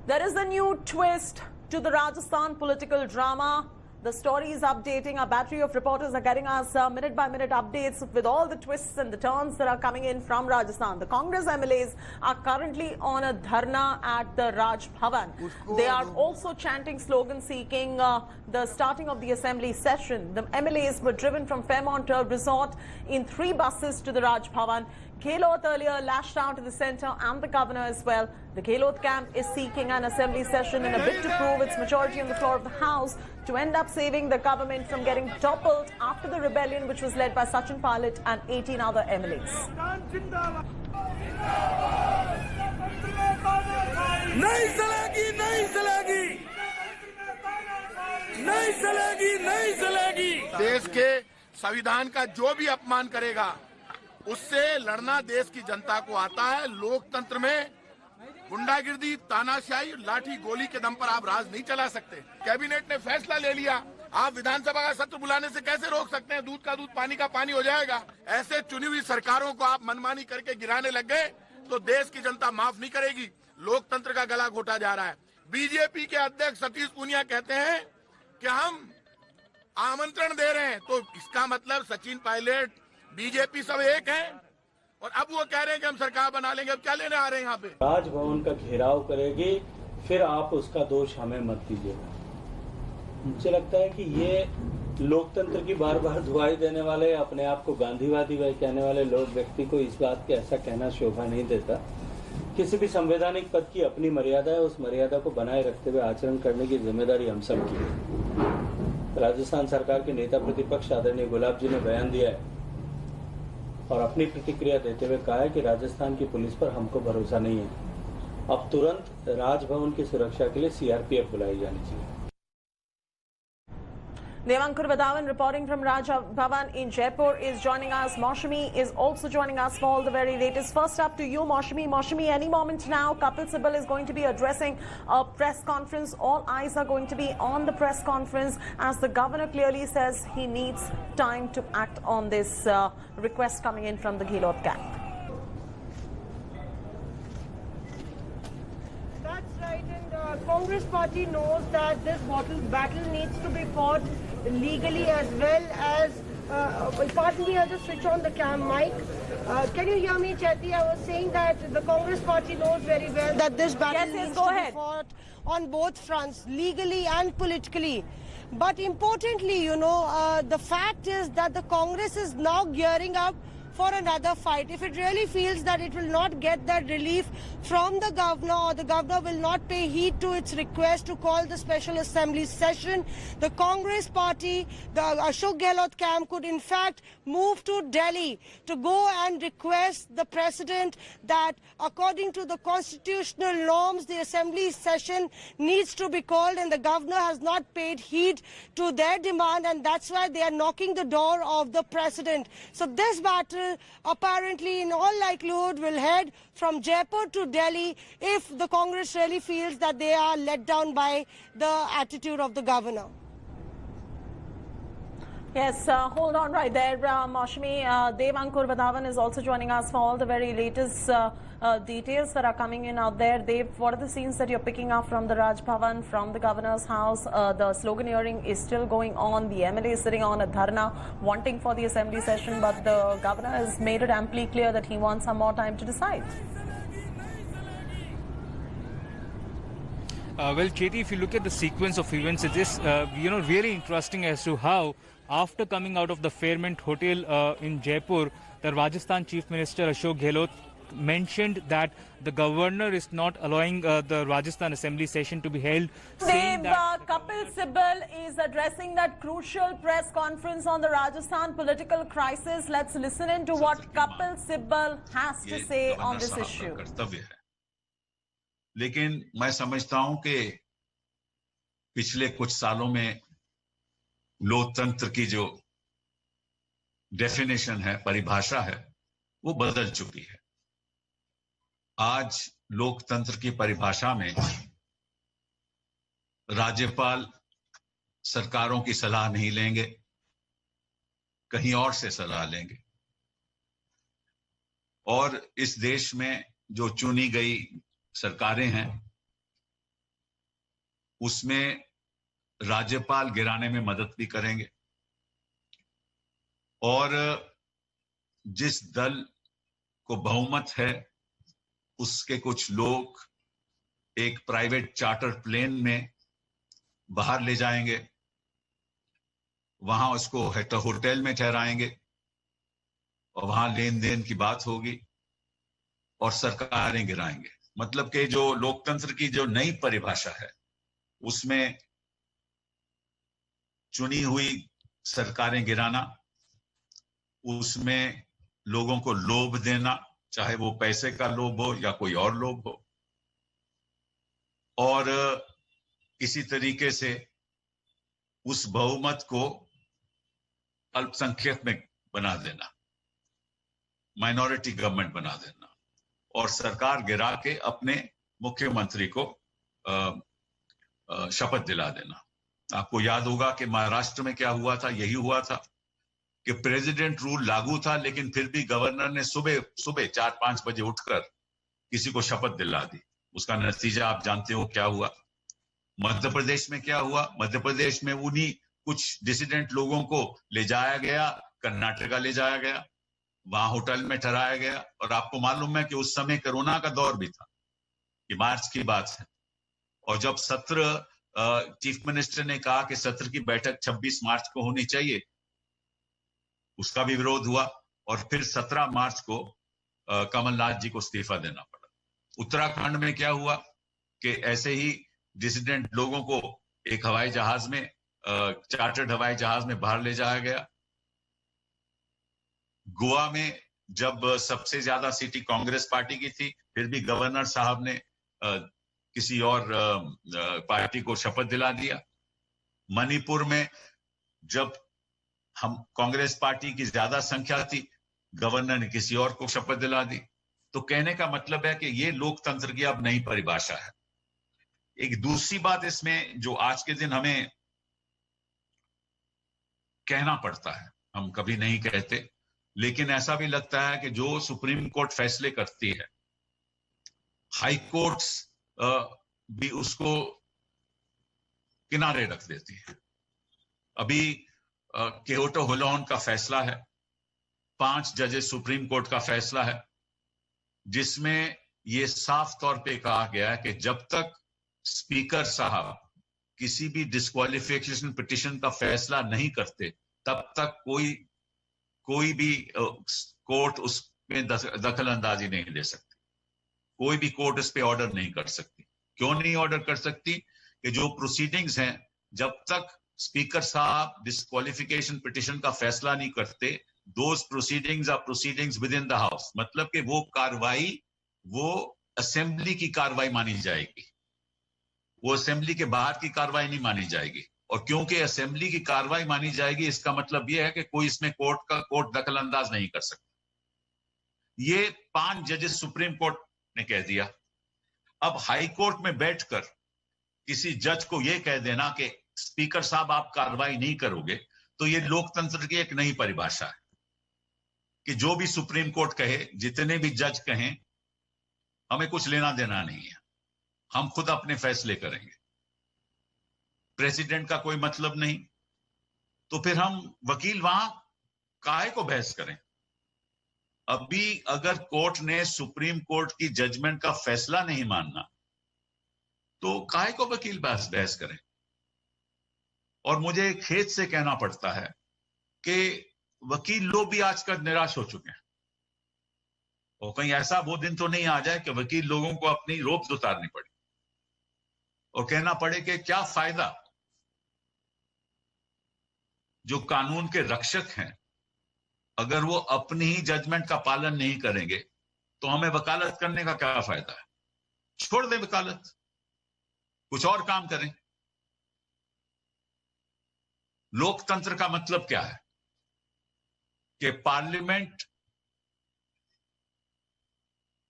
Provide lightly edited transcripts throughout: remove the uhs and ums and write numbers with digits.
There is a new twist to the Rajasthan political drama. The story is updating. A battery of reporters are getting us minute-by-minute updates with all the twists and the turns that are coming in from Rajasthan. The Congress MLAs are currently on a dharna at the Raj Bhavan. They are also chanting slogans seeking the starting of the assembly session. The MLAs were driven from Fairmont Resort in 3 buses to the Raj Bhavan. Gehlot earlier lashed out to the centre and the governor as well. The Gehlot camp is seeking an assembly session in a bid to prove its majority on the floor of the House to end up saving the government from getting toppled after the rebellion which was led by Sachin Pilot and 18 other MLAs. नहीं चलेगी, नहीं चलेगी, नहीं चलेगी, नहीं चलेगी। देश के संविधान का जो भी अपमान करेगा उससे लड़ना देश की जनता को आता है। लोकतंत्र में गुंडागिर्दी, तानाशाही, लाठी गोली के दम पर आप राज नहीं चला सकते। कैबिनेट ने फैसला ले लिया, आप विधानसभा का सत्र बुलाने से कैसे रोक सकते हैं? दूध का दूध, पानी का पानी हो जाएगा। ऐसे चुनी हुई सरकारों को आप मनमानी करके गिराने लग गए तो देश की जनता माफ नहीं करेगी। लोकतंत्र का गला घोटा जा रहा है। बीजेपी के अध्यक्ष सतीश पूनिया कहते हैं कि हम आमंत्रण दे रहे हैं, तो इसका मतलब सचिन पायलट, बीजेपी सब एक है। और अब वो कह रहे हैं कि हम सरकार बना लेंगे। अब क्या लेने आ रहे हैं यहाँ पे? राजभवन का घेराव करेगी, फिर आप उसका दोष हमें मत दीजिएगा। मुझे लगता है कि ये लोकतंत्र की बार बार दुहाई देने वाले, अपने आप को गांधीवादी कहने वाले लोग, व्यक्ति को इस बात के ऐसा कहना शोभा नहीं देता। किसी भी संवैधानिक पद की अपनी मर्यादा है, उस मर्यादा को बनाए रखते हुए आचरण करने की जिम्मेदारी हम सब की है। राजस्थान सरकार के नेता प्रतिपक्ष आदरणीय गुलाब जी ने बयान दिया है और अपनी प्रतिक्रिया देते हुए कहा है कि राजस्थान की पुलिस पर हमको भरोसा नहीं है। अब तुरंत राजभवन की सुरक्षा के लिए सीआरपीएफ बुलाई जानी चाहिए। Devankur Vadavan reporting from Raj Bhavan in Jaipur is joining us. Maushami is also joining us for all the very latest. First up to you, Maushami. Maushami, any moment now, Kapil Sibal is going to be addressing a press conference. All eyes are going to be on the press conference as the governor clearly says he needs time to act on this request coming in from the Gehlot camp. That's right, and Congress party knows that this battle needs to be fought legally as well as pardon me, I'll just switch on the mic. Can you hear me, Chetty? I was saying that the Congress party knows very well that this battle needs to be fought on both fronts, legally and politically. But importantly, you know, the fact is that the Congress is now gearing up for another fight. If it really feels that it will not get that relief from the governor, or the governor will not pay heed to its request to call the special assembly session, the Congress party, the Ashok Gehlot camp could in fact move to Delhi to go and request the president that according to the constitutional norms, the assembly session needs to be called, and the governor has not paid heed to their demand, and that's why they are knocking the door of the president. So this battle apparently in all likelihood will head from Jaipur to Delhi if the Congress really feels that they are let down by the attitude of the governor. Yes, hold on right there, Maushami. Devankur Vadavan is also joining us for all the very latest details that are coming in out there. Dev, what are the scenes that you're picking up from the Raj Bhavan, from the governor's house? The sloganeering is still going on. The MLA is sitting on a dharna wanting for the assembly session, but the governor has made it amply clear that he wants some more time to decide. Well, Chetty, if you look at the sequence of events, it is really interesting as to how, after coming out of the Fairmont Hotel in Jaipur, the Rajasthan Chief Minister Ashok Gehlot mentioned that the governor is not allowing the Rajasthan Assembly session to be held. Dave, Kapil Sibal is addressing that crucial press conference on the Rajasthan political crisis. Let's listen in to what Kapil Sibal has to say on this issue. लेकिन मैं समझता हूं कि पिछले कुछ सालों में लोकतंत्र की जो डेफिनेशन है, परिभाषा है, वो बदल चुकी है। आज लोकतंत्र की परिभाषा में राज्यपाल सरकारों की सलाह नहीं लेंगे, कहीं और से सलाह लेंगे। और इस देश में जो चुनी गई सरकारें हैं, उसमें राज्यपाल गिराने में मदद भी करेंगे और जिस दल को बहुमत है उसके कुछ लोग एक प्राइवेट चार्टर प्लेन में बाहर ले जाएंगे, वहां उसको होटल में ठहराएंगे और वहां लेन देन की बात होगी और सरकारें गिराएंगे। मतलब कि जो लोकतंत्र की जो नई परिभाषा है उसमें चुनी हुई सरकारें गिराना, उसमें लोगों को लोभ देना, चाहे वो पैसे का लोभ हो या कोई और लोभ हो, और किसी तरीके से उस बहुमत को अल्पसंख्यक में बना देना, माइनॉरिटी गवर्नमेंट बना देना और सरकार गिरा के अपने मुख्यमंत्री को शपथ दिला देना। आपको याद होगा कि महाराष्ट्र में क्या हुआ था, यही हुआ था कि प्रेसिडेंट रूल लागू था लेकिन फिर भी गवर्नर ने सुबह 4-5 बजे उठकर किसी को शपथ दिला दी। उसका नतीजा आप जानते हो क्या हुआ। मध्य प्रदेश में क्या हुआ, मध्य प्रदेश में उन्हीं कुछ डिसिडेंट लोगों को ले जाया गया, कर्नाटका ले जाया गया, वहां होटल में ठहराया गया। और आपको मालूम है कि उस समय कोरोना का दौर भी था, ये मार्च की बात है। और जब सत्र चीफ मिनिस्टर ने कहा कि सत्र की बैठक 26 मार्च को होनी चाहिए, उसका भी विरोध हुआ और फिर 17 मार्च को कमलनाथ जी को इस्तीफा देना पड़ा। उत्तराखंड में क्या हुआ कि ऐसे ही डिसिडेंट लोगों को एक हवाई जहाज में, चार्टर्ड हवाई जहाज में बाहर ले जाया गया। गोवा में जब सबसे ज्यादा सीटें कांग्रेस पार्टी की थी, फिर भी गवर्नर साहब ने किसी और पार्टी को शपथ दिला दिया। मणिपुर में जब हम कांग्रेस पार्टी की ज्यादा संख्या थी, गवर्नर ने किसी और को शपथ दिला दी। तो कहने का मतलब है कि ये लोकतंत्र की अब नई परिभाषा है। एक दूसरी बात इसमें जो आज के दिन हमें कहना पड़ता है, हम कभी नहीं कहते, लेकिन ऐसा भी लगता है कि जो सुप्रीम कोर्ट फैसले करती है, हाई कोर्ट्स भी उसको किनारे रख देती है। अभी क्योटो होलोन का फैसला है, 5 जजेस सुप्रीम कोर्ट का फैसला है, जिसमें यह साफ तौर पे कहा गया है कि जब तक स्पीकर साहब किसी भी डिस्क्वालिफिकेशन पिटीशन का फैसला नहीं करते, तब तक कोई भी कोर्ट उसमें दखल अंदाजी नहीं ले सकती। कोई भी कोर्ट इस पे ऑर्डर नहीं कर सकती। क्यों नहीं ऑर्डर कर सकती? कि जो प्रोसीडिंग्स हैं, जब तक स्पीकर साहब डिस्क्वालिफिकेशन पिटीशन का फैसला नहीं करते, those proceedings are proceedings within the house. मतलब कि वो कार्रवाई वो असेंबली की कार्रवाई मानी जाएगी, वो असेंबली के बाहर की कार्रवाई नहीं मानी जाएगी। और क्योंकि असेंबली की कार्रवाई मानी जाएगी, इसका मतलब यह है कि कोई इसमें कोर्ट दखल अंदाज नहीं कर सकता। ये 5 जजेस सुप्रीम कोर्ट ने कह दिया। अब हाई कोर्ट में बैठकर किसी जज को यह कह देना कि स्पीकर साहब आप कार्रवाई नहीं करोगे, तो ये लोकतंत्र की एक नई परिभाषा है कि जो भी सुप्रीम कोर्ट कहे, जितने भी जज कहें, हमें कुछ लेना देना नहीं है, हम खुद अपने फैसले करेंगे, प्रेसिडेंट का कोई मतलब नहीं। तो फिर हम वकील वहां काहे को बहस करें? अभी अगर कोर्ट ने सुप्रीम कोर्ट की जजमेंट का फैसला नहीं मानना, तो काहे को वकील बहस करें? और मुझे खेद से कहना पड़ता है कि वकील लोग भी आजकल निराश हो चुके हैं। और कहीं ऐसा वो दिन तो नहीं आ जाए कि वकील लोगों को अपनी रोब उतारनी पड़े और कहना पड़े कि क्या फायदा, जो कानून के रक्षक हैं, अगर वो अपनी ही जजमेंट का पालन नहीं करेंगे तो हमें वकालत करने का क्या फायदा है? छोड़ दें वकालत, कुछ और काम करें। लोकतंत्र का मतलब क्या है? कि पार्लियामेंट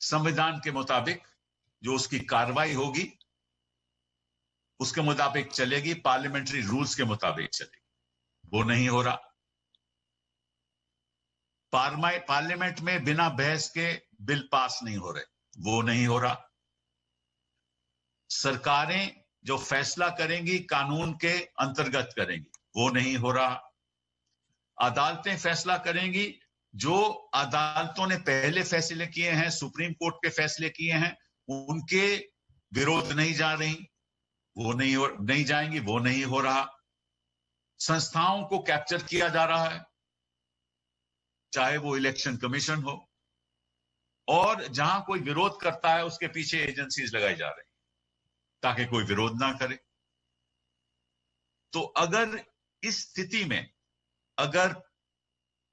संविधान के मुताबिक जो उसकी कार्रवाई होगी उसके मुताबिक चलेगी, पार्लियामेंट्री रूल्स के मुताबिक चलेगी। वो नहीं हो रहा। पार्लियामेंट में बिना बहस के बिल पास नहीं हो रहे, वो नहीं हो रहा। सरकारें जो फैसला करेंगी कानून के अंतर्गत करेंगी, वो नहीं हो रहा। अदालतें फैसला करेंगी, जो अदालतों ने पहले फैसले किए हैं, सुप्रीम कोर्ट के फैसले किए हैं, उनके विरोध नहीं जा रही, वो नहीं जाएंगी, वो नहीं हो रहा। संस्थाओं को कैप्चर किया जा रहा है, चाहे वो इलेक्शन कमीशन हो, और जहां कोई विरोध करता है उसके पीछे एजेंसीज लगाई जा रही ताकि कोई विरोध ना करे। तो अगर इस स्थिति में अगर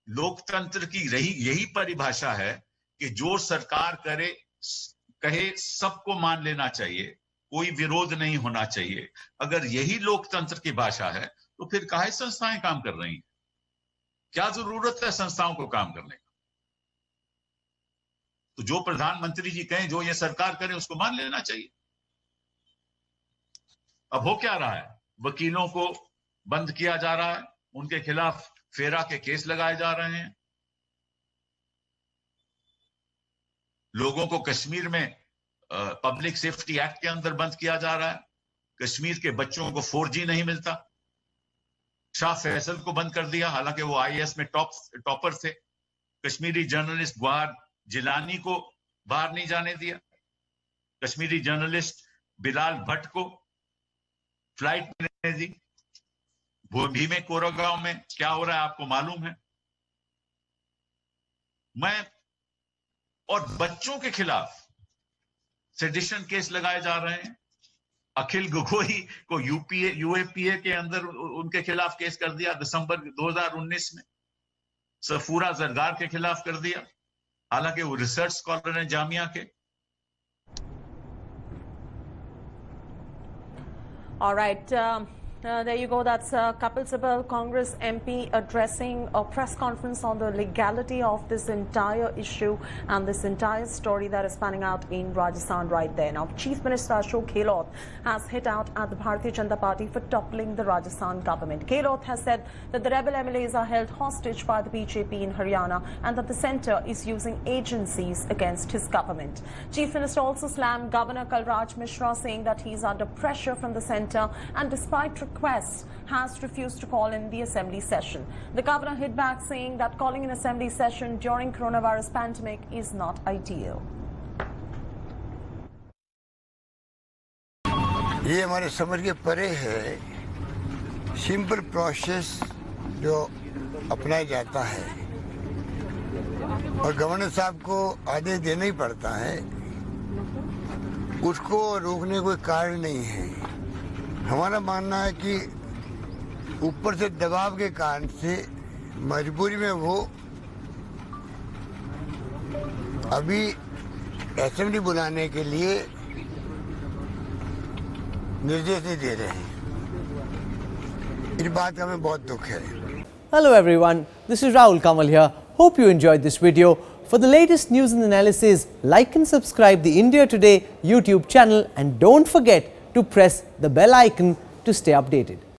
लोकतंत्र की यही परिभाषा है कि जो सरकार कहे सबको मान लेना चाहिए, कोई विरोध नहीं होना चाहिए, अगर यही लोकतंत्र की भाषा है तो फिर काहे संस्थाएं काम कर रही हैं? क्या जरूरत है संस्थाओं को काम करने का? तो जो प्रधानमंत्री जी कहें, जो ये सरकार करे, उसको मान लेना चाहिए। अब हो क्या रहा है? वकीलों को बंद किया जा रहा है, उनके खिलाफ फेरा के केस लगाए जा रहे हैं। लोगों को कश्मीर में पब्लिक सेफ्टी एक्ट के अंदर बंद किया जा रहा है। कश्मीर के बच्चों को 4G नहीं मिलता। शाह फैसल को बंद कर दिया, हालांकि वो IAS में टॉपर थे। कश्मीरी जर्नलिस्ट गुहार जिलानी को बाहर नहीं जाने दिया। कश्मीरी जर्नलिस्ट बिलाल भट्ट को फ्लाइट नहीं दी। भूमि में कोरेगांव में क्या हो रहा है आपको मालूम है। और बच्चों के खिलाफ सेडिशन केस लगाए जा रहे हैं। अखिल गोगोई को UAPA के अंदर उनके खिलाफ केस कर दिया दिसंबर 2019 में। सफूरा जरदार के खिलाफ कर दिया, हालांकि वो रिसर्च स्कॉलर हैं जामिया के। All right. There you go. That's Kapil Sibal, Congress MP, addressing a press conference on the legality of this entire issue and this entire story that is panning out in Rajasthan right there. Now, Chief Minister Ashok Gehlot has hit out at the Bharatiya Janata Party for toppling the Rajasthan government. Gehlot has said that the rebel MLAs are held hostage by the BJP in Haryana and that the centre is using agencies against his government. Chief Minister also slammed Governor Kalraj Mishra, saying that he is under pressure from the centre and despite requests has refused to call in the assembly session. The governor hit back, saying that calling an assembly session during coronavirus pandemic is not ideal. ये हमारे समझ के परे है। Simple process जो अपनाया जाता है और गवर्नर साहब को आदेश देना ही पड़ता है, उसको रोकने कोई कारण नहीं है। हमारा मानना है कि ऊपर से दबाव के कारण से मजबूरी में वो अभी असेंबली बुलाने के लिए निर्देश नहीं दे रहे हैं। इस बात का हमें बहुत दुख है। Hello everyone, this is Rahul Kamal here. Hope you enjoyed this video. For the latest news and analysis, like and subscribe the India Today YouTube channel and don't forget to press the bell icon to stay updated.